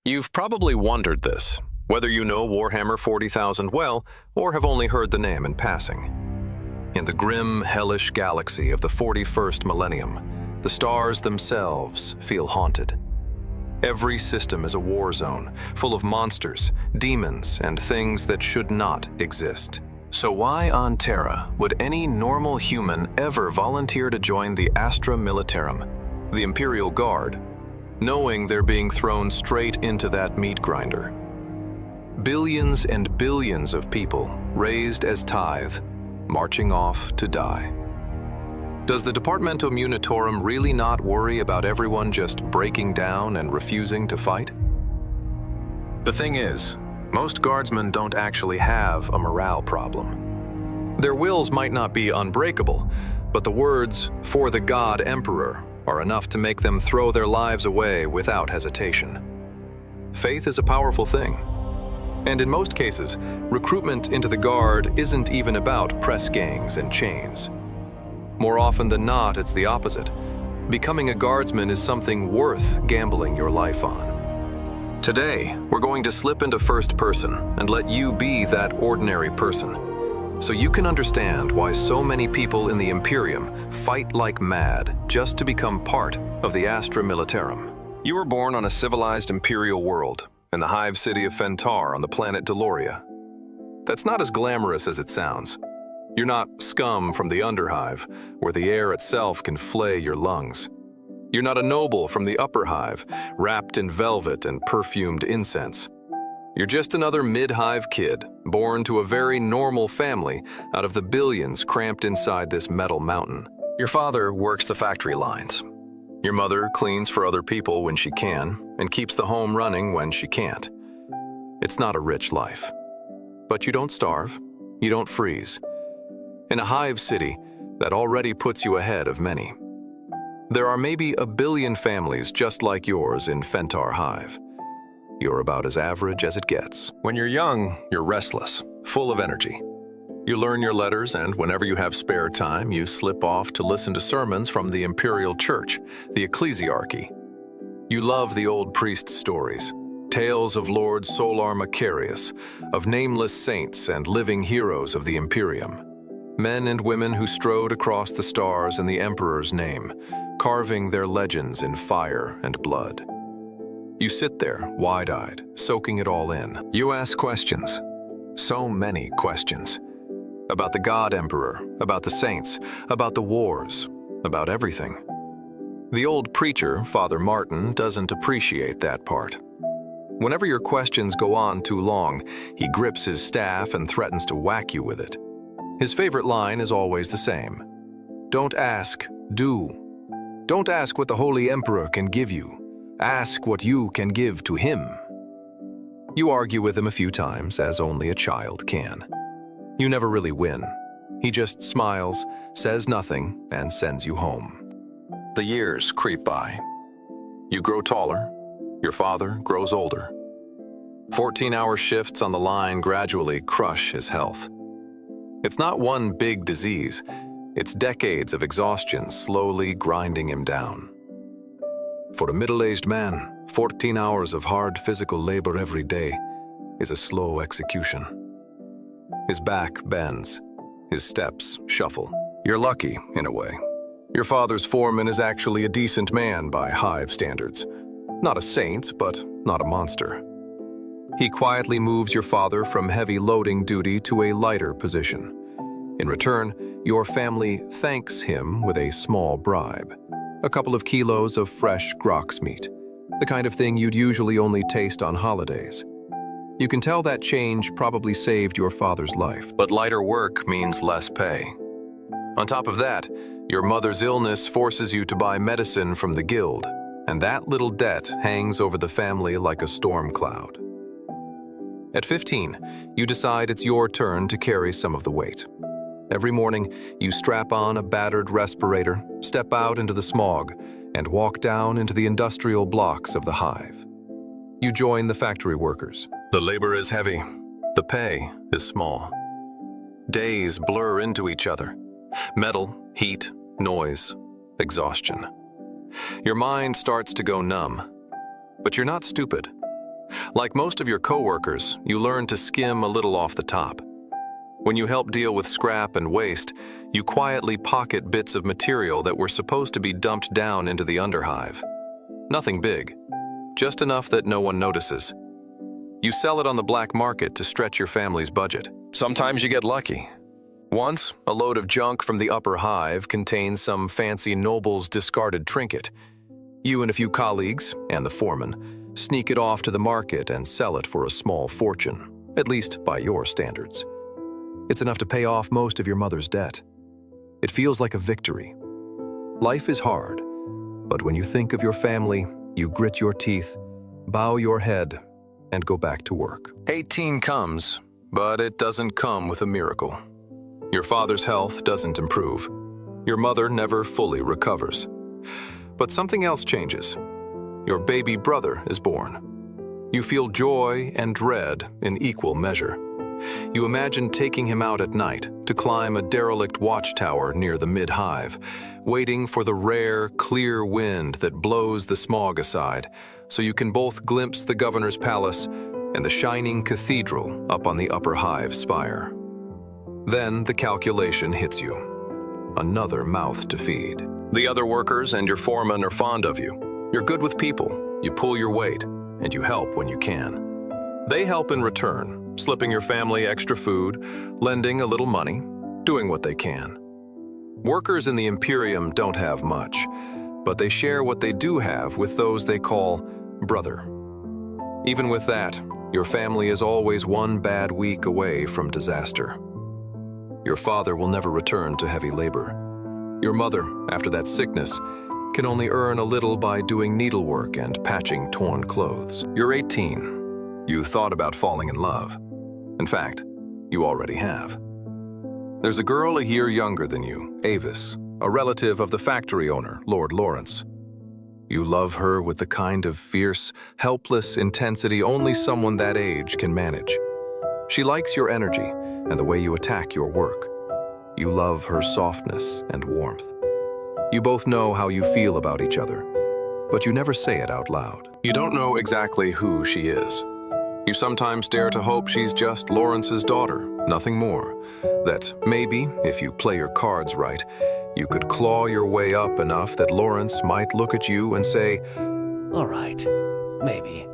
You've probably wondered this, whether you know Warhammer 40,000 well or have only heard the name in passing. In the grim, hellish galaxy of the 41st millennium, the stars themselves feel haunted. Every system is a war zone, full of monsters, demons, and things that should not exist. So why on Terra would any normal human ever volunteer to join the Astra Militarum, the Imperial Guard, knowing they're being thrown straight into that meat grinder? Billions and billions of people raised as tithe, marching off to die. Does the Departmentum Unitorum really not worry about everyone just breaking down and refusing to fight? The thing is, most guardsmen don't actually have a morale problem. Their wills might not be unbreakable, but the words, "for the God Emperor," are enough to make them throw their lives away without hesitation. Faith is a powerful thing. And in most cases, recruitment into the Guard isn't even about press gangs and chains. More often than not, it's the opposite. Becoming a guardsman is something worth gambling your life on. Today, we're going to slip into first person and let you be that ordinary person, so you can understand why so many people in the Imperium fight like mad just to become part of the Astra Militarum. You were born on a civilized Imperial world, in the Hive city of Fentar on the planet Deloria. That's not as glamorous as it sounds. You're not scum from the underhive, where the air itself can flay your lungs. You're not a noble from the upper hive, wrapped in velvet and perfumed incense. You're just another mid-hive kid, born to a very normal family out of the billions cramped inside this metal mountain. Your father works the factory lines. Your mother cleans for other people when she can and keeps the home running when she can't. It's not a rich life. But you don't starve, you don't freeze. In a hive city, that already puts you ahead of many. There are maybe a billion families just like yours in Fentar Hive. You're about as average as it gets. When you're young, you're restless, full of energy. You learn your letters, and whenever you have spare time, you slip off to listen to sermons from the Imperial Church, the Ecclesiarchy. You love the old priest stories, tales of Lord Solar Macarius, of nameless saints and living heroes of the Imperium. Men and women who strode across the stars in the Emperor's name, carving their legends in fire and blood. You sit there, wide-eyed, soaking it all in. You ask questions. So many questions. About the God Emperor, about the saints, about the wars, about everything. The old preacher, Father Martin, doesn't appreciate that part. Whenever your questions go on too long, he grips his staff and threatens to whack you with it. His favorite line is always the same. Don't ask, do. Don't ask what the Holy Emperor can give you. Ask what you can give to him. You argue with him a few times, as only a child can. You never really win. He just smiles, says nothing, and sends you home. The years creep by. You grow taller. Your father grows older. 14-hour shifts on the line gradually crush his health. It's not one big disease. It's decades of exhaustion slowly grinding him down. For a middle-aged man, 14 hours of hard physical labor every day is a slow execution. His back bends. His steps shuffle. You're lucky, in a way. Your father's foreman is actually a decent man by Hive standards. Not a saint, but not a monster. He quietly moves your father from heavy loading duty to a lighter position. In return, your family thanks him with a small bribe. A couple of kilos of fresh grox meat, the kind of thing you'd usually only taste on holidays. You can tell that change probably saved your father's life. But lighter work means less pay. On top of that, your mother's illness forces you to buy medicine from the guild, and that little debt hangs over the family like a storm cloud. At 15, you decide it's your turn to carry some of the weight. Every morning, you strap on a battered respirator, step out into the smog, and walk down into the industrial blocks of the Hive. You join the factory workers. The labor is heavy. The pay is small. Days blur into each other. Metal, heat, noise, exhaustion. Your mind starts to go numb. But you're not stupid. Like most of your coworkers, you learn to skim a little off the top. When you help deal with scrap and waste, you quietly pocket bits of material that were supposed to be dumped down into the underhive. Nothing big, just enough that no one notices. You sell it on the black market to stretch your family's budget. Sometimes you get lucky. Once, a load of junk from the upper hive contained some fancy noble's discarded trinket. You and a few colleagues, and the foreman, sneak it off to the market and sell it for a small fortune, at least by your standards. It's enough to pay off most of your mother's debt. It feels like a victory. Life is hard, but when you think of your family, you grit your teeth, bow your head, and go back to work. 18 comes, but it doesn't come with a miracle. Your father's health doesn't improve. Your mother never fully recovers. But something else changes. Your baby brother is born. You feel joy and dread in equal measure. You imagine taking him out at night to climb a derelict watchtower near the mid-hive, waiting for the rare, clear wind that blows the smog aside, so you can both glimpse the governor's palace and the shining cathedral up on the upper hive spire. Then the calculation hits you. Another mouth to feed. The other workers and your foreman are fond of you. You're good with people, you pull your weight, and you help when you can. They help in return, slipping your family extra food, lending a little money, doing what they can. Workers in the Imperium don't have much, but they share what they do have with those they call brother. Even with that, your family is always one bad week away from disaster. Your father will never return to heavy labor. Your mother, after that sickness, can only earn a little by doing needlework and patching torn clothes. You're 18. You thought about falling in love. In fact, you already have. There's a girl a year younger than you, Aivis, a relative of the factory owner, Lord Lawrence. You love her with the kind of fierce, helpless intensity only someone that age can manage. She likes your energy and the way you attack your work. You love her softness and warmth. You both know how you feel about each other, but you never say it out loud. You don't know exactly who she is. You sometimes dare to hope she's just Lawrence's daughter, nothing more. That maybe, if you play your cards right, you could claw your way up enough that Lawrence might look at you and say, "All right, maybe."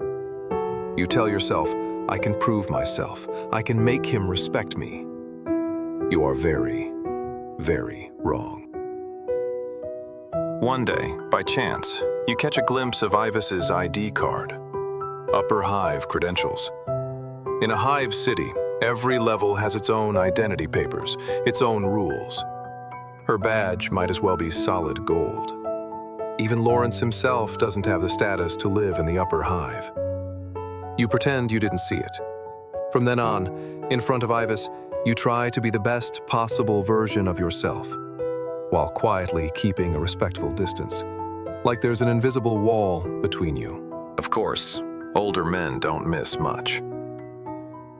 You tell yourself, I can prove myself. I can make him respect me. You are very, very wrong. One day, by chance, you catch a glimpse of Aivis's ID card. Upper hive credentials. In a hive city, every level has its own identity papers, its own rules. Her badge might as well be solid gold. Even Lawrence himself doesn't have the status to live in the upper hive. You pretend you didn't see it. From then on, in front of Aivis, you try to be the best possible version of yourself, while quietly keeping a respectful distance, like there's an invisible wall between you. Of course, older men don't miss much.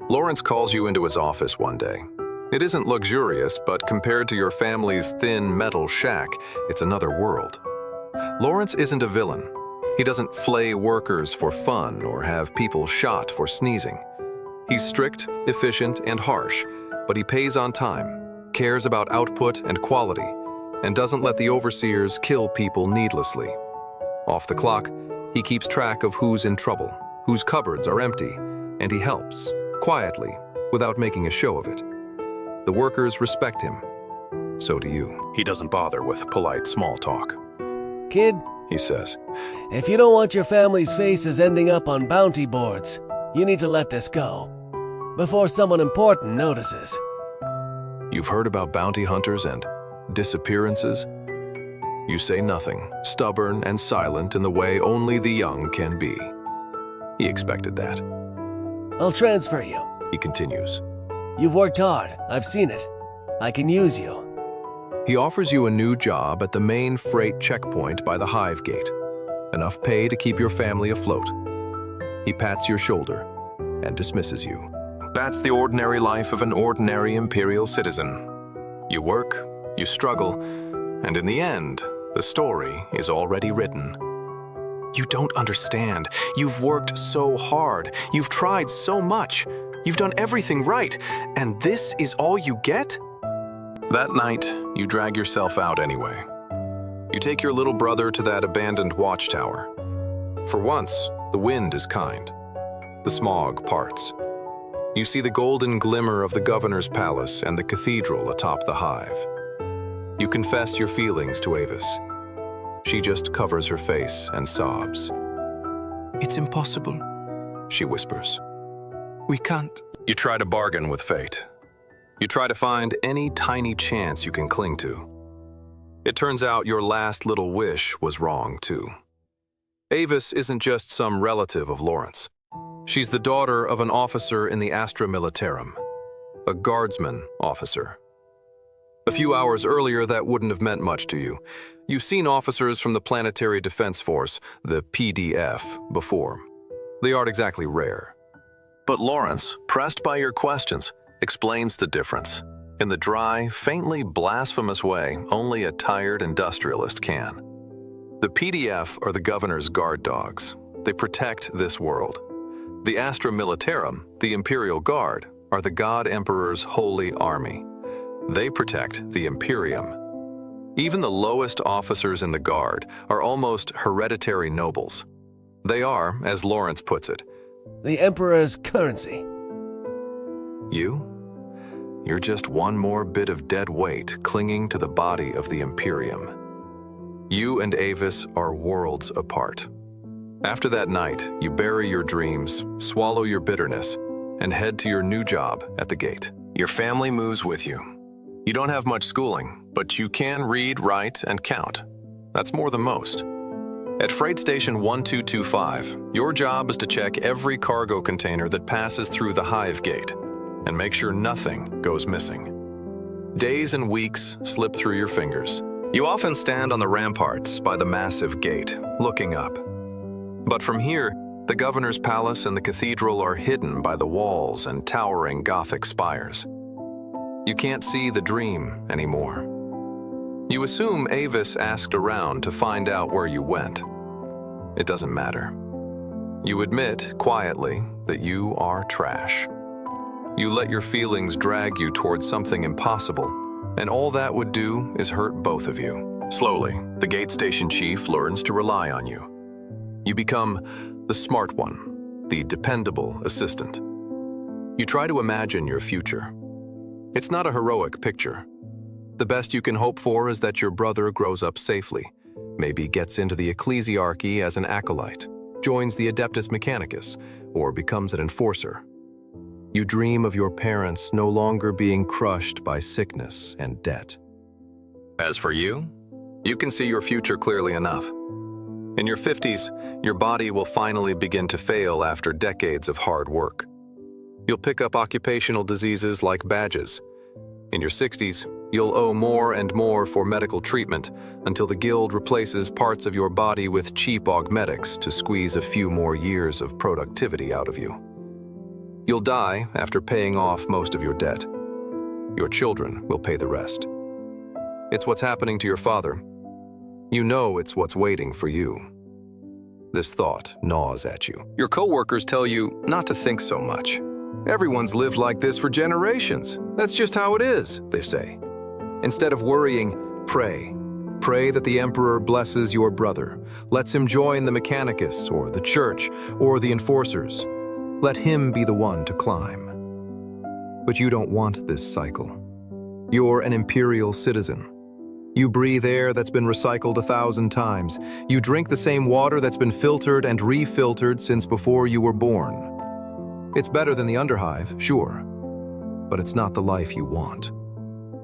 Lawrence calls you into his office one day. It isn't luxurious, but compared to your family's thin metal shack, it's another world. Lawrence isn't a villain. He doesn't flay workers for fun or have people shot for sneezing. He's strict, efficient, and harsh, but he pays on time, cares about output and quality, and doesn't let the overseers kill people needlessly. Off the clock, he keeps track of who's in trouble, whose cupboards are empty, and he helps, quietly, without making a show of it. The workers respect him. So do you. He doesn't bother with polite small talk. "Kid," he says, "if you don't want your family's faces ending up on bounty boards, you need to let this go, before someone important notices." You've heard about bounty hunters and disappearances? You say nothing, stubborn and silent in the way only the young can be. He expected that. "I'll transfer you," he continues. "You've worked hard, I've seen it. I can use you." He offers you a new job at the main freight checkpoint by the hive gate. Enough pay to keep your family afloat. He pats your shoulder and dismisses you. That's the ordinary life of an ordinary Imperial citizen. You work, you struggle, and in the end, the story is already written. You don't understand. You've worked so hard. You've tried so much. You've done everything right. And this is all you get? That night, you drag yourself out anyway. You take your little brother to that abandoned watchtower. For once, the wind is kind. The smog parts. You see the golden glimmer of the governor's palace and the cathedral atop the Hive. You confess your feelings to Aivis. She just covers her face and sobs. "It's impossible," she whispers. "We can't." You try to bargain with fate. You try to find any tiny chance you can cling to. It turns out your last little wish was wrong, too. Aivis isn't just some relative of Lawrence. She's the daughter of an officer in the Astra Militarum, a guardsman officer. A few hours earlier, that wouldn't have meant much to you. You've seen officers from the Planetary Defense Force, the PDF, before. They aren't exactly rare. But Lawrence, pressed by your questions, explains the difference in the dry, faintly blasphemous way only a tired industrialist can. The PDF are the governor's guard dogs. They protect this world. The Astra Militarum, the Imperial Guard, are the God Emperor's holy army. They protect the Imperium. Even the lowest officers in the Guard are almost hereditary nobles. They are, as Lawrence puts it, the Emperor's currency. You're just one more bit of dead weight clinging to the body of the Imperium. You and Aivis are worlds apart. After that night, you bury your dreams, swallow your bitterness, and head to your new job at the gate. Your family moves with you. You don't have much schooling, but you can read, write, and count. That's more than most. At Freight Station 1225, your job is to check every cargo container that passes through the Hive gate and make sure nothing goes missing. Days and weeks slip through your fingers. You often stand on the ramparts by the massive gate, looking up. But from here, the governor's palace and the cathedral are hidden by the walls and towering Gothic spires. You can't see the dream anymore. You assume Aivis asked around to find out where you went. It doesn't matter. You admit, quietly, that you are trash. You let your feelings drag you towards something impossible, and all that would do is hurt both of you. Slowly, the gate station chief learns to rely on you. You become the smart one, the dependable assistant. You try to imagine your future. It's not a heroic picture. The best you can hope for is that your brother grows up safely, maybe gets into the ecclesiarchy as an acolyte, joins the Adeptus Mechanicus, or becomes an enforcer. You dream of your parents no longer being crushed by sickness and debt. As for you, you can see your future clearly enough. In your 50s, your body will finally begin to fail after decades of hard work. You'll pick up occupational diseases like badges. In your 60s, you'll owe more and more for medical treatment until the guild replaces parts of your body with cheap augmetics to squeeze a few more years of productivity out of you. You'll die after paying off most of your debt. Your children will pay the rest. It's what's happening to your father. You know it's what's waiting for you. This thought gnaws at you. Your coworkers tell you not to think so much. Everyone's lived like this for generations. That's just how it is, they say. Instead of worrying, pray. Pray that the Emperor blesses your brother, lets him join the Mechanicus or the Church or the Enforcers. Let him be the one to climb. But you don't want this cycle. You're an Imperial citizen. You breathe air that's been recycled 1,000 times. You drink the same water that's been filtered and refiltered since before you were born. It's better than the underhive, sure, but it's not the life you want.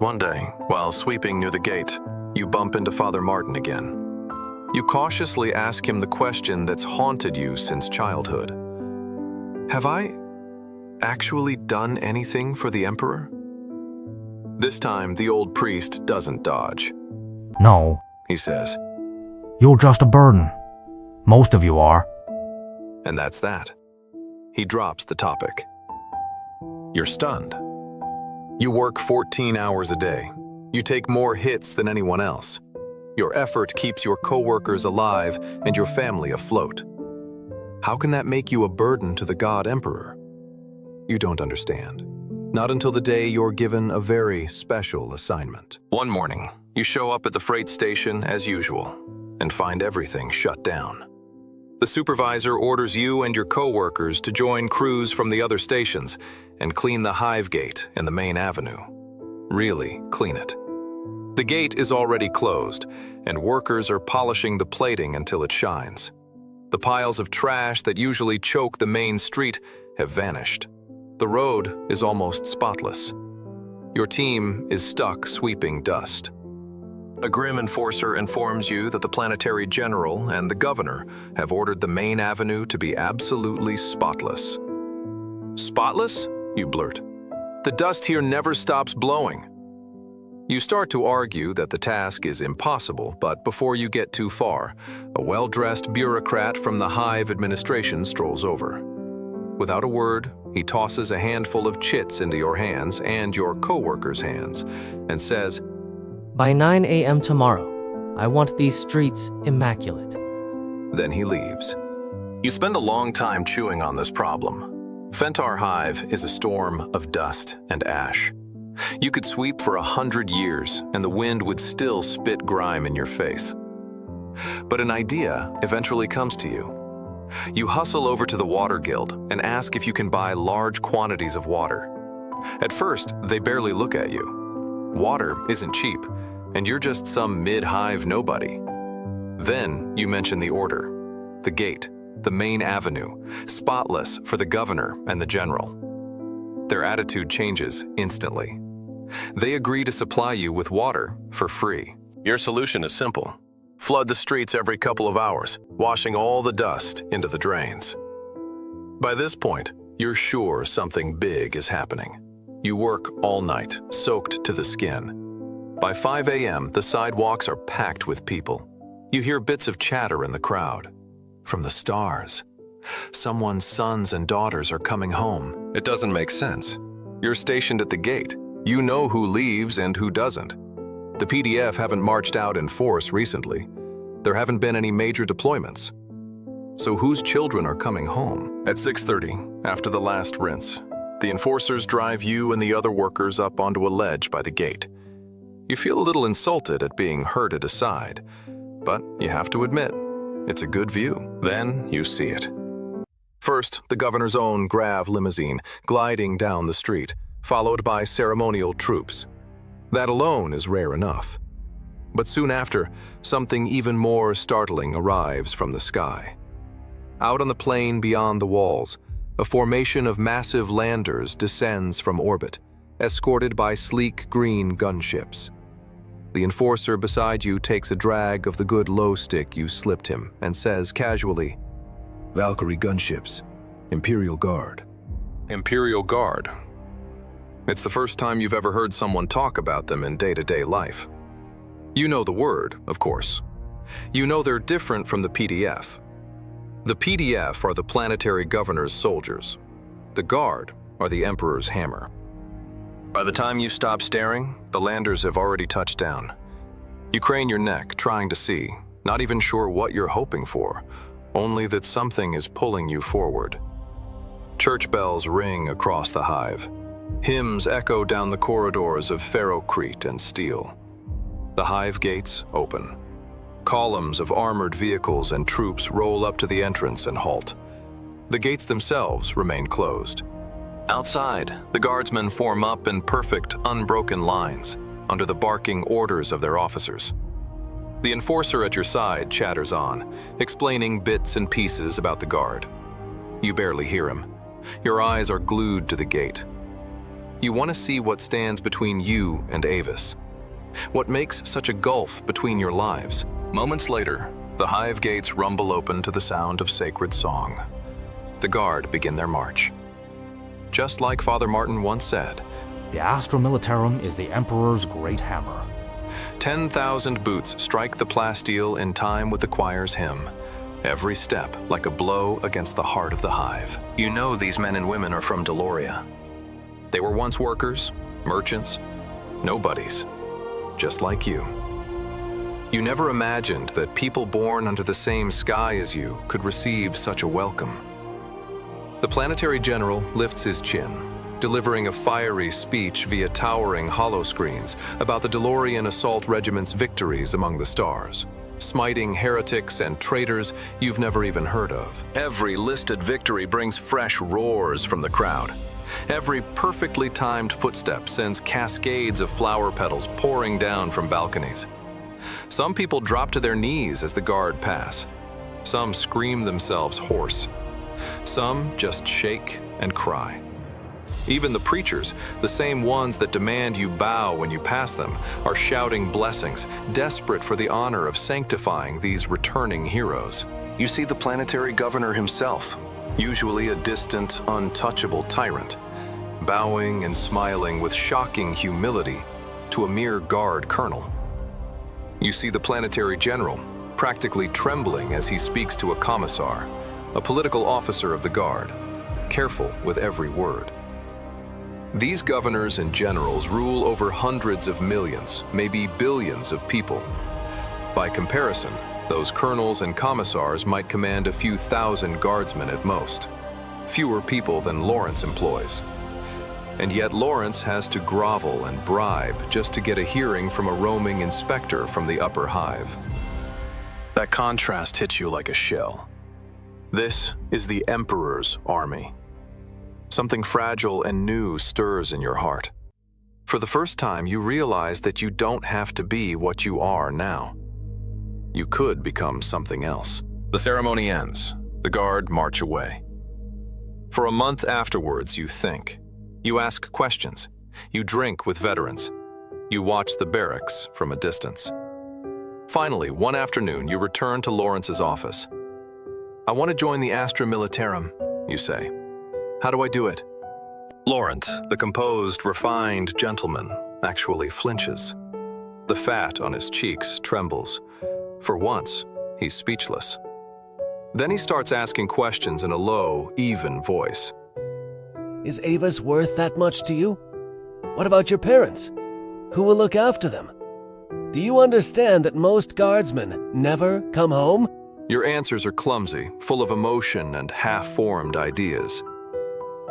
One day, while sweeping near the gate, you bump into Father Martin again. You cautiously ask him the question that's haunted you since childhood. Have I actually done anything for the Emperor? This time, the old priest doesn't dodge. No, He says, you're just a burden. Most of you are. and that's that. He drops the topic. You're stunned. You work 14 hours a day. You take more hits than anyone else. Your effort keeps your coworkers alive and your family afloat. How can that make you a burden to the God Emperor? You don't understand. Not until the day you're given a very special assignment. One morning, you show up at the freight station as usual and find everything shut down. The supervisor orders you and your coworkers to join crews from the other stations and clean the Hive gate and the main avenue. Really clean it. The gate is already closed, and workers are polishing the plating until it shines. The piles of trash that usually choke the main street have vanished. The road is almost spotless. Your team is stuck sweeping dust. A grim enforcer informs you that the Planetary General and the Governor have ordered the main avenue to be absolutely spotless. Spotless? You blurt. The dust here never stops blowing. You start to argue that the task is impossible, but before you get too far, a well-dressed bureaucrat from the Hive administration strolls over. Without a word, he tosses a handful of chits into your hands and your co-workers' hands and says, "By 9 a.m. tomorrow, I want these streets immaculate." Then he leaves. You spend a long time chewing on this problem. Fentar Hive is a storm of dust and ash. You could sweep for 100 years and the wind would still spit grime in your face. But an idea eventually comes to you. You hustle over to the Water Guild and ask if you can buy large quantities of water. At first, they barely look at you. Water isn't cheap, and you're just some mid-hive nobody. Then you mention the order, the gate, the main avenue, spotless for the governor and the general. Their attitude changes instantly. They agree to supply you with water for free. Your solution is simple. Flood the streets every couple of hours, washing all the dust into the drains. By this point, you're sure something big is happening. You work all night, soaked to the skin. By 5 a.m., the sidewalks are packed with people. You hear bits of chatter in the crowd. From the stars. Someone's sons and daughters are coming home. It doesn't make sense. You're stationed at the gate. You know who leaves and who doesn't. The PDF haven't marched out in force recently. There haven't been any major deployments. So whose children are coming home? At 6:30, after the last rinse, the enforcers drive you and the other workers up onto a ledge by the gate. You feel a little insulted at being herded aside, but you have to admit, it's a good view. Then you see it. First, the governor's own Grav limousine gliding down the street, followed by ceremonial troops. That alone is rare enough. But soon after, something even more startling arrives from the sky. Out on the plain beyond the walls, a formation of massive landers descends from orbit, escorted by sleek green gunships. The enforcer beside you takes a drag of the good low stick you slipped him and says casually, "Valkyrie gunships, Imperial Guard." Imperial Guard. It's the first time you've ever heard someone talk about them in day-to-day life. You know the word, of course. You know they're different from the PDF. The PDF are the Planetary Governor's soldiers. The Guard are the Emperor's hammer. By the time you stop staring, the landers have already touched down. You crane your neck, trying to see, not even sure what you're hoping for, only that something is pulling you forward. Church bells ring across the Hive. Hymns echo down the corridors of ferrocrete and steel. The Hive gates open. Columns of armored vehicles and troops roll up to the entrance and halt. The gates themselves remain closed. Outside, the guardsmen form up in perfect, unbroken lines, under the barking orders of their officers. The enforcer at your side chatters on, explaining bits and pieces about the guard. You barely hear him. Your eyes are glued to the gate. You want to see what stands between you and Aivis. What makes such a gulf between your lives? Moments later, the Hive gates rumble open to the sound of sacred song. The guard begin their march. Just like Father Martin once said, The Astra Militarum is the Emperor's great hammer. 10,000 boots strike the plasteel in time with the choir's hymn, every step like a blow against the heart of the Hive. You know these men and women are from Deloria. They were once workers, merchants, nobodies, just like you. You never imagined that people born under the same sky as you could receive such a welcome. The Planetary General lifts his chin, delivering a fiery speech via towering holoscreens about the Delorian Assault Regiment's victories among the stars, smiting heretics and traitors you've never even heard of. Every listed victory brings fresh roars from the crowd. Every perfectly timed footstep sends cascades of flower petals pouring down from balconies. Some people drop to their knees as the guard pass. Some scream themselves hoarse. Some just shake and cry. Even the preachers, the same ones that demand you bow when you pass them, are shouting blessings, desperate for the honor of sanctifying these returning heroes. You see the planetary governor himself, usually a distant, untouchable tyrant, bowing and smiling with shocking humility to a mere guard colonel. You see the planetary general, practically trembling as he speaks to a commissar, a political officer of the guard, careful with every word. These governors and generals rule over hundreds of millions, maybe billions of people. By comparison, those colonels and commissars might command a few thousand guardsmen at most, fewer people than Lawrence employs. And yet Lawrence has to grovel and bribe just to get a hearing from a roaming inspector from the upper hive. That contrast hits you like a shell. This is the Emperor's army. Something fragile and new stirs in your heart. For the first time, you realize that you don't have to be what you are now. You could become something else. The ceremony ends. The guard march away. For a month afterwards, you think. You ask questions. You drink with veterans. You watch the barracks from a distance. Finally, one afternoon, you return to Lawrence's office. "I want to join the Astra Militarum," you say. "How do I do it?" Lawrence, the composed, refined gentleman, actually flinches. The fat on his cheeks trembles. For once, he's speechless. Then he starts asking questions in a low, even voice. Is Aivis worth that much to you? What about your parents? Who will look after them? Do you understand that most guardsmen never come home? Your answers are clumsy, full of emotion and half-formed ideas.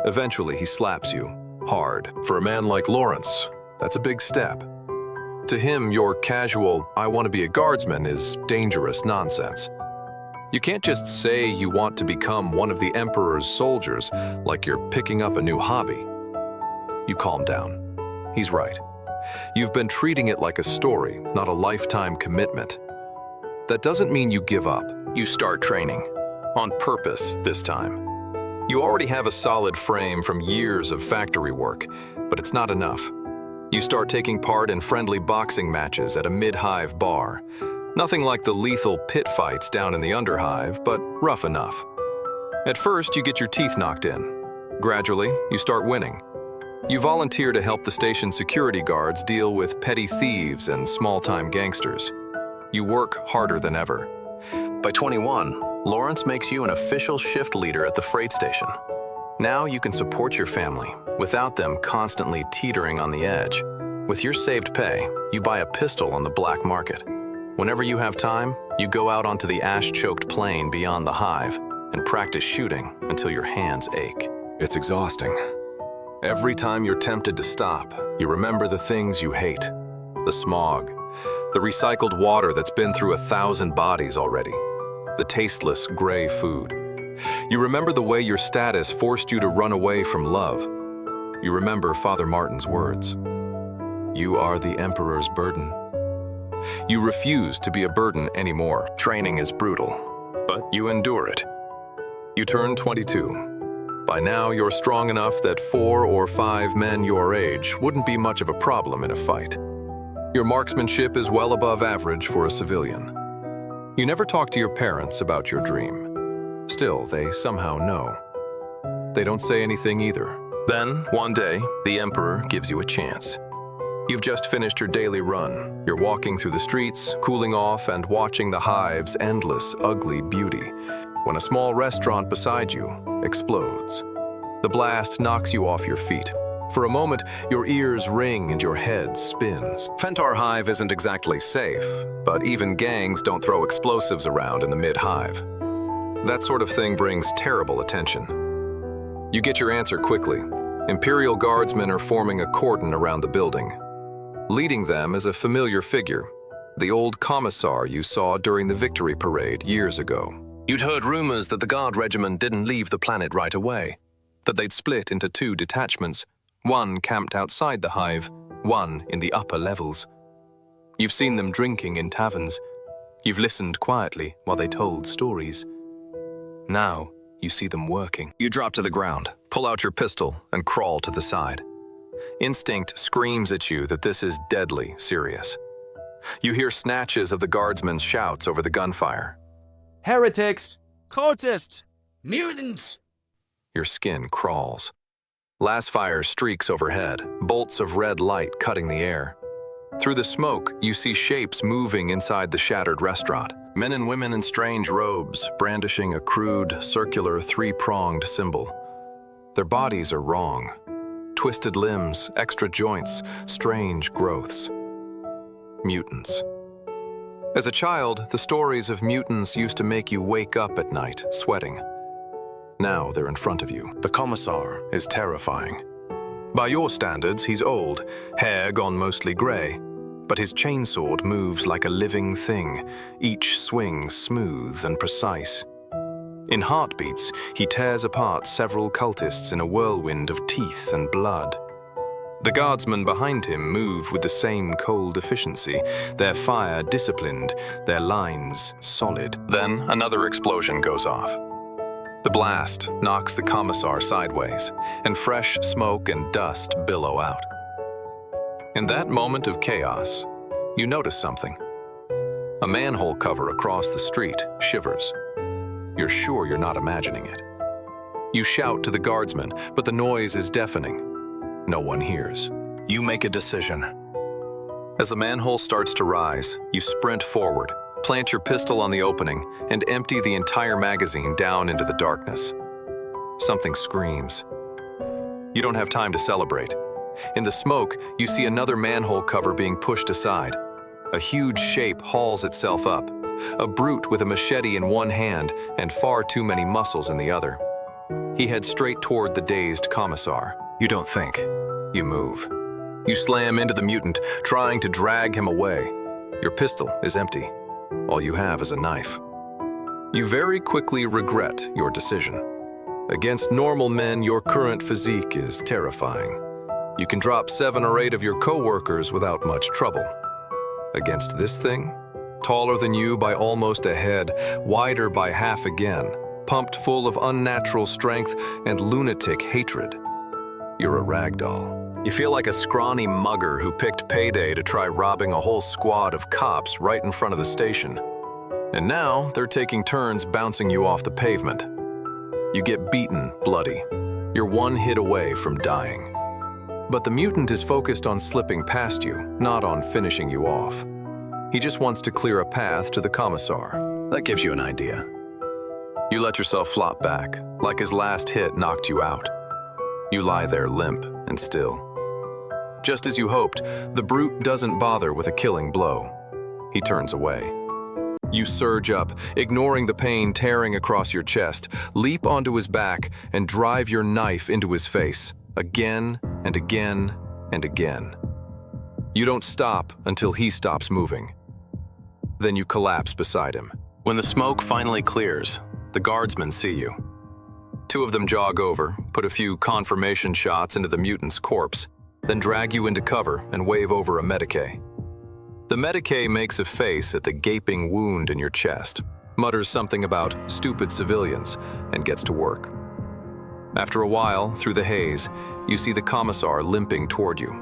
Eventually, he slaps you, hard. For a man like Lawrence, that's a big step. To him, your casual, "I want to be a guardsman," is dangerous nonsense. You can't just say you want to become one of the Emperor's soldiers like you're picking up a new hobby. You calm down. He's right. You've been treating it like a story, not a lifetime commitment. That doesn't mean you give up. You start training. On purpose this time. You already have a solid frame from years of factory work, but it's not enough. You start taking part in friendly boxing matches at a mid-hive bar. Nothing like the lethal pit fights down in the underhive, but rough enough. At first, you get your teeth knocked in. Gradually, you start winning. You volunteer to help the station security guards deal with petty thieves and small-time gangsters. You work harder than ever. By 21, Lawrence makes you an official shift leader at the freight station. Now you can support your family without them constantly teetering on the edge. With your saved pay, you buy a pistol on the black market. Whenever you have time, you go out onto the ash-choked plain beyond the hive and practice shooting until your hands ache. It's exhausting. Every time you're tempted to stop, you remember the things you hate. The smog, the recycled water that's been through 1,000 bodies already, the tasteless gray food. You remember the way your status forced you to run away from love. You remember Father Martin's words. You are the Emperor's burden. You refuse to be a burden anymore. Training is brutal, but you endure it. You turn 22. By now, you're strong enough that 4 or 5 men your age wouldn't be much of a problem in a fight. Your marksmanship is well above average for a civilian. You never talk to your parents about your dream. Still, they somehow know. They don't say anything either. Then, one day, the Emperor gives you a chance. You've just finished your daily run. You're walking through the streets, cooling off and watching the hive's endless, ugly beauty, when a small restaurant beside you explodes. The blast knocks you off your feet, For a moment, your ears ring and your head spins. Fentar Hive isn't exactly safe, but even gangs don't throw explosives around in the mid-hive. That sort of thing brings terrible attention. You get your answer quickly. Imperial Guardsmen are forming a cordon around the building. Leading them is a familiar figure, the old commissar you saw during the victory parade years ago. You'd heard rumors that the Guard regiment didn't leave the planet right away, that they'd split into 2 detachments, one camped outside the hive, one in the upper levels. You've seen them drinking in taverns. You've listened quietly while they told stories. Now, you see them working. You drop to the ground, pull out your pistol, and crawl to the side. Instinct screams at you that this is deadly serious. You hear snatches of the guardsmen's shouts over the gunfire. Heretics! Cultists! Mutants! Your skin crawls. Last fire streaks overhead, bolts of red light cutting the air. Through the smoke, you see shapes moving inside the shattered restaurant. Men and women in strange robes, brandishing a crude, circular, 3-pronged symbol. Their bodies are wrong. Twisted limbs, extra joints, strange growths. Mutants. As a child, the stories of mutants used to make you wake up at night, sweating. Now they're in front of you. The commissar is terrifying. By your standards, he's old, hair gone mostly gray, but his chainsword moves like a living thing, each swing smooth and precise. In heartbeats, he tears apart several cultists in a whirlwind of teeth and blood. The guardsmen behind him move with the same cold efficiency, their fire disciplined, their lines solid. Then another explosion goes off. The blast knocks the commissar sideways, and fresh smoke and dust billow out. In that moment of chaos, you notice something. A manhole cover across the street shivers. You're sure you're not imagining it. You shout to the guardsmen, but the noise is deafening. No one hears. You make a decision. As the manhole starts to rise, you sprint forward, plant your pistol on the opening, and empty the entire magazine down into the darkness. Something screams. You don't have time to celebrate. In the smoke, you see another manhole cover being pushed aside. A huge shape hauls itself up, a brute with a machete in one hand and far too many muscles in the other. He heads straight toward the dazed commissar. You don't think. You move. You slam into the mutant, trying to drag him away. Your pistol is empty. All you have is a knife. You very quickly regret your decision. Against normal men, your current physique is terrifying. You can drop 7 or 8 of your co-workers without much trouble. Against this thing, taller than you by almost a head, wider by half again, pumped full of unnatural strength and lunatic hatred. You're a ragdoll. You feel like a scrawny mugger who picked payday to try robbing a whole squad of cops right in front of the station. And now they're taking turns bouncing you off the pavement. You get beaten bloody. You're one hit away from dying. But the mutant is focused on slipping past you, not on finishing you off. He just wants to clear a path to the commissar. That gives you an idea. You let yourself flop back, like his last hit knocked you out. You lie there limp and still. Just as you hoped, the brute doesn't bother with a killing blow. He turns away. You surge up, ignoring the pain tearing across your chest, leap onto his back, and drive your knife into his face, again and again and again. You don't stop until he stops moving. Then you collapse beside him. When the smoke finally clears, the guardsmen see you. 2 of them jog over, put a few confirmation shots into the mutant's corpse, then drag you into cover and wave over a Medicae. The Medicae makes a face at the gaping wound in your chest, mutters something about stupid civilians, and gets to work. After a while, through the haze, you see the commissar limping toward you.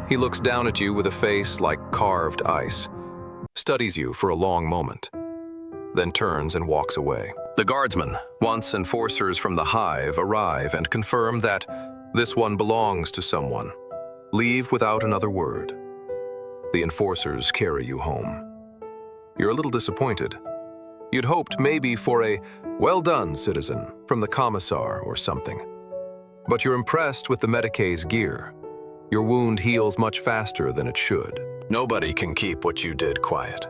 He looks down at you with a face like carved ice, studies you for a long moment, then turns and walks away. The guardsmen, once enforcers from the Hive, arrive and confirm that this one belongs to someone. Leave without another word. The enforcers carry you home. You're a little disappointed. You'd hoped maybe for a "well done, citizen" from the commissar or something. But you're impressed with the Medicae's gear. Your wound heals much faster than it should. Nobody can keep what you did quiet.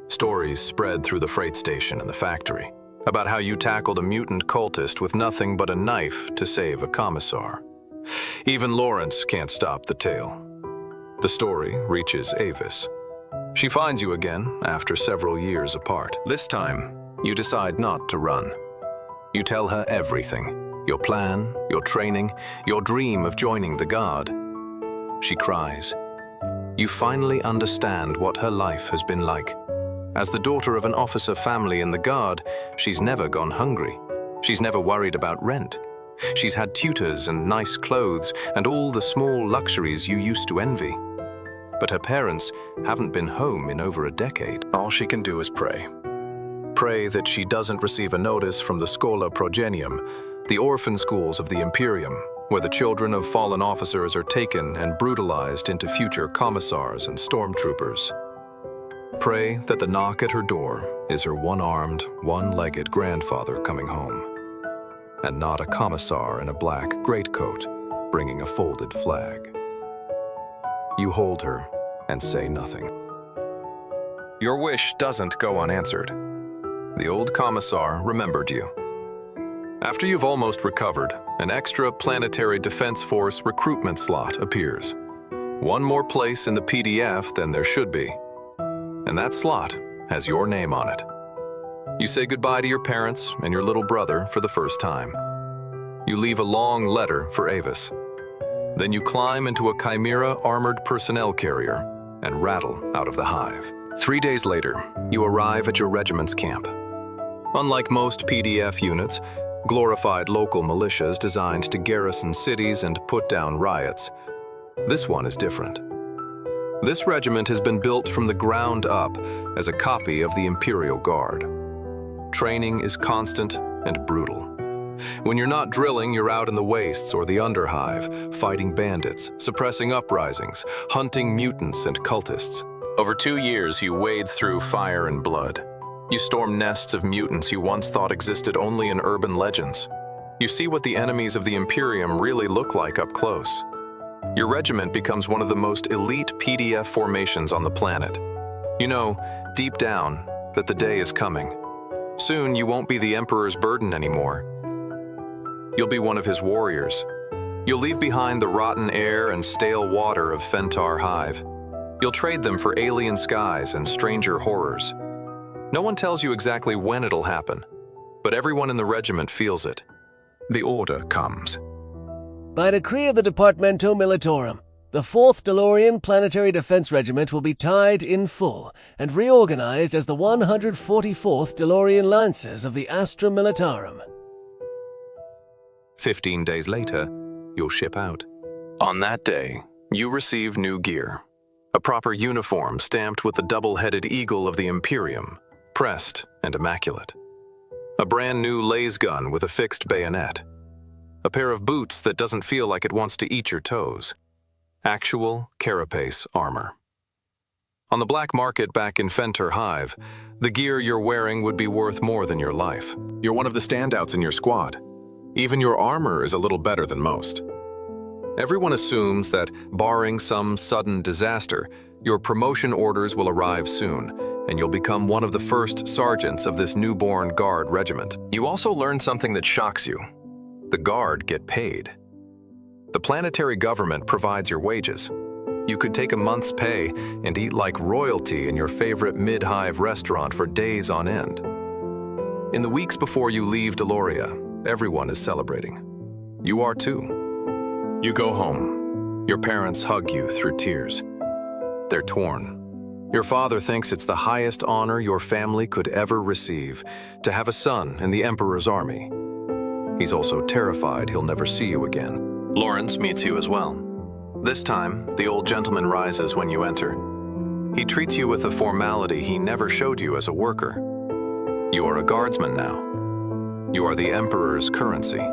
Stories spread through the freight station and the factory about how you tackled a mutant cultist with nothing but a knife to save a commissar. Even Lawrence can't stop the tale. The story reaches Aivis. She finds you again after several years apart. This time, you decide not to run. You tell her everything. Your plan, your training, your dream of joining the Guard. She cries. You finally understand what her life has been like. As the daughter of an officer family in the Guard, she's never gone hungry. She's never worried about rent. She's had tutors and nice clothes and all the small luxuries you used to envy. But her parents haven't been home in over a decade. All she can do is pray. Pray that she doesn't receive a notice from the Schola Progenium, the orphan schools of the Imperium, where the children of fallen officers are taken and brutalized into future commissars and stormtroopers. Pray that the knock at her door is her one-armed, one-legged grandfather coming home, and not a commissar in a black greatcoat bringing a folded flag. You hold her and say nothing. Your wish doesn't go unanswered. The old commissar remembered you. After you've almost recovered, an extra Planetary Defense Force recruitment slot appears. One more place in the PDF than there should be. And that slot has your name on it. You say goodbye to your parents and your little brother for the first time. You leave a long letter for Aivis. Then you climb into a Chimera armored personnel carrier and rattle out of the Hive. 3 days later, you arrive at your regiment's camp. Unlike most PDF units, glorified local militias designed to garrison cities and put down riots, this one is different. This regiment has been built from the ground up as a copy of the Imperial Guard. Training is constant and brutal. When you're not drilling, you're out in the wastes or the underhive, fighting bandits, suppressing uprisings, hunting mutants and cultists. Over 2 years, you wade through fire and blood. You storm nests of mutants you once thought existed only in urban legends. You see what the enemies of the Imperium really look like up close. Your regiment becomes one of the most elite PDF formations on the planet. You know, deep down, that the day is coming. Soon you won't be the Emperor's burden anymore. You'll be one of his warriors. You'll leave behind the rotten air and stale water of Fentar Hive. You'll trade them for alien skies and stranger horrors. No one tells you exactly when it'll happen, but everyone in the regiment feels it. The order comes. By decree of the Departamento Militarum, the 4th Delorian Planetary Defense Regiment will be tied in full and reorganized as the 144th Delorian Lancers of the Astra Militarum. 15 days later, you'll ship out. On that day, you receive new gear. A proper uniform stamped with the double-headed eagle of the Imperium, pressed and immaculate. A brand new laser gun with a fixed bayonet. A pair of boots that doesn't feel like it wants to eat your toes. Actual carapace armor. On the black market back in Fentar Hive, the gear you're wearing would be worth more than your life. You're one of the standouts in your squad. Even your armor is a little better than most. Everyone assumes that, barring some sudden disaster, your promotion orders will arrive soon, and you'll become one of the first sergeants of this newborn Guard regiment. You also learn something that shocks you. The Guard get paid. The planetary government provides your wages. You could take a month's pay and eat like royalty in your favorite mid-hive restaurant for days on end. In the weeks before you leave Deloria, everyone is celebrating. You are too. You go home. Your parents hug you through tears. They're torn. Your father thinks it's the highest honor your family could ever receive, to have a son in the Emperor's army. He's also terrified he'll never see you again. Lawrence meets you as well. This time, the old gentleman rises when you enter. He treats you with a formality he never showed you as a worker. You are a guardsman now. You are the Emperor's currency.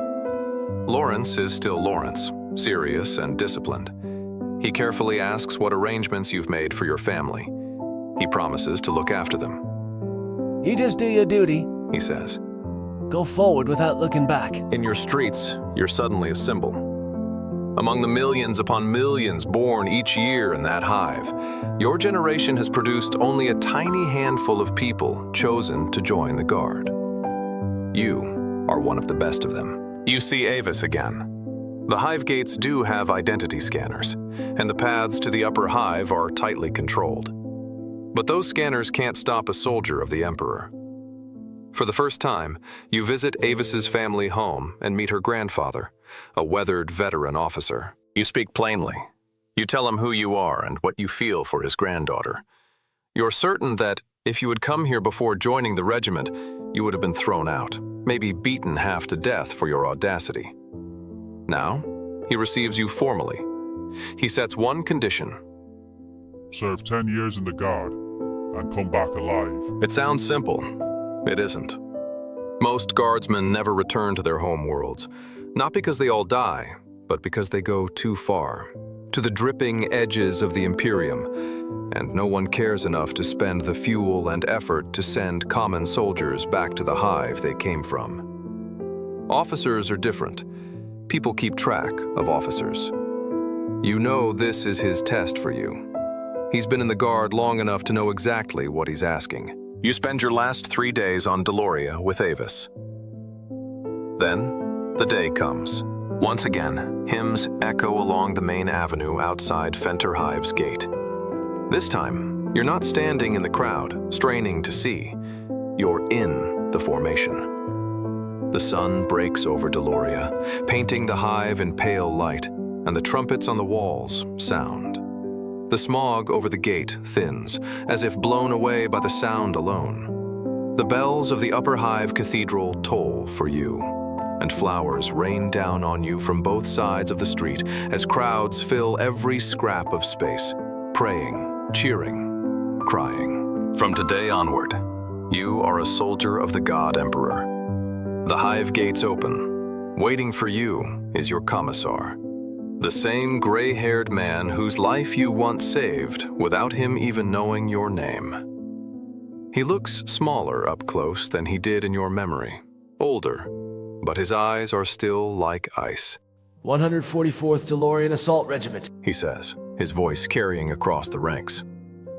Lawrence is still Lawrence, serious and disciplined. He carefully asks what arrangements you've made for your family. He promises to look after them. You just do your duty, he says. Go forward without looking back. In your streets, you're suddenly a symbol. Among the millions upon millions born each year in that hive, your generation has produced only a tiny handful of people chosen to join the Guard. You are one of the best of them. You see Aivis again. The hive gates do have identity scanners, and the paths to the upper hive are tightly controlled. But those scanners can't stop a soldier of the Emperor. For the first time, you visit Aivis's family home and meet her grandfather, a weathered veteran officer. You speak plainly. You tell him who you are and what you feel for his granddaughter. You're certain that if you had come here before joining the regiment, you would have been thrown out, maybe beaten half to death for your audacity. Now, he receives you formally. He sets one condition. Serve 10 years in the Guard and come back alive. It sounds simple. It isn't. Most guardsmen never return to their home worlds, not because they all die, but because they go too far, to the dripping edges of the Imperium, and no one cares enough to spend the fuel and effort to send common soldiers back to the hive they came from. Officers are different. People keep track of officers. You know this is his test for you. He's been in the Guard long enough to know exactly what he's asking. You spend your last 3 days on Deloria with Aivis. Then, the day comes. Once again, hymns echo along the main avenue outside Fentar Hive's gate. This time, you're not standing in the crowd, straining to see. You're in the formation. The sun breaks over Deloria, painting the hive in pale light, and the trumpets on the walls sound. The smog over the gate thins, as if blown away by the sound alone. The bells of the upper hive cathedral toll for you, and flowers rain down on you from both sides of the street as crowds fill every scrap of space, praying, cheering, crying. From today onward, you are a soldier of the God Emperor. The hive gates open. Waiting for you is your commissar. The same gray-haired man whose life you once saved without him even knowing your name. He looks smaller up close than he did in your memory, older, but his eyes are still like ice. 144th Delorian Assault Regiment, He says, his voice carrying across the ranks.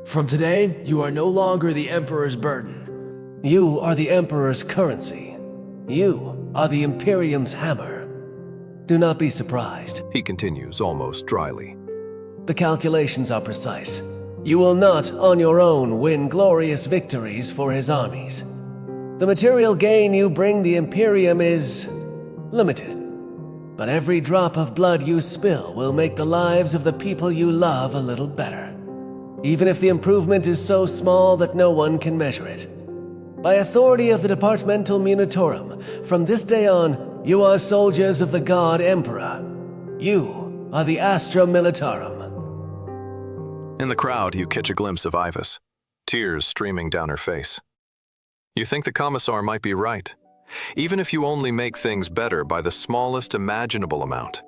From today, you are no longer the Emperor's burden. You are the Emperor's currency. You are the Imperium's hammer. Do not be surprised. He continues almost dryly. The calculations are precise. You will not, on your own, win glorious victories for his armies. The material gain you bring the Imperium is limited. But every drop of blood you spill will make the lives of the people you love a little better. Even if the improvement is so small that no one can measure it. By authority of the Departmental Munitorum, from this day on, you are soldiers of the God Emperor. You are the Astra Militarum. In the crowd, you catch a glimpse of Aivis, tears streaming down her face. You think the commissar might be right, even if you only make things better by the smallest imaginable amount.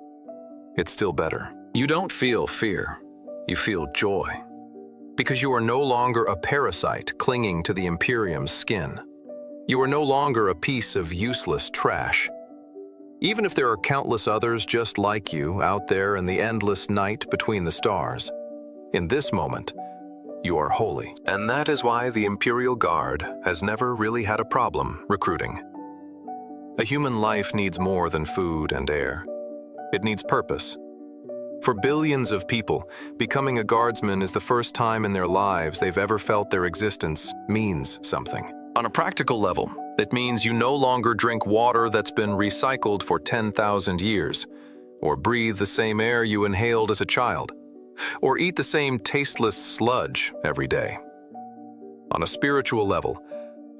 It's still better. You don't feel fear, you feel joy. Because you are no longer a parasite clinging to the Imperium's skin. You are no longer a piece of useless trash. Even if there are countless others just like you out there in the endless night between the stars, in this moment, you are holy. And that is why the Imperial Guard has never really had a problem recruiting. A human life needs more than food and air. It needs purpose. For billions of people, becoming a guardsman is the first time in their lives they've ever felt their existence means something. On a practical level, it means you no longer drink water that's been recycled for 10,000 years, or breathe the same air you inhaled as a child, or eat the same tasteless sludge every day. On a spiritual level,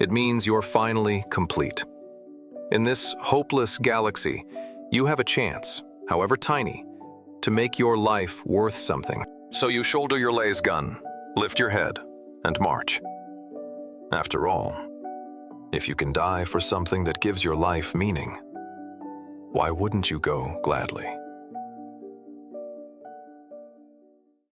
it means you're finally complete. In this hopeless galaxy, you have a chance, however tiny, to make your life worth something. So you shoulder your laser gun, lift your head, and march. After all, if you can die for something that gives your life meaning, why wouldn't you go gladly?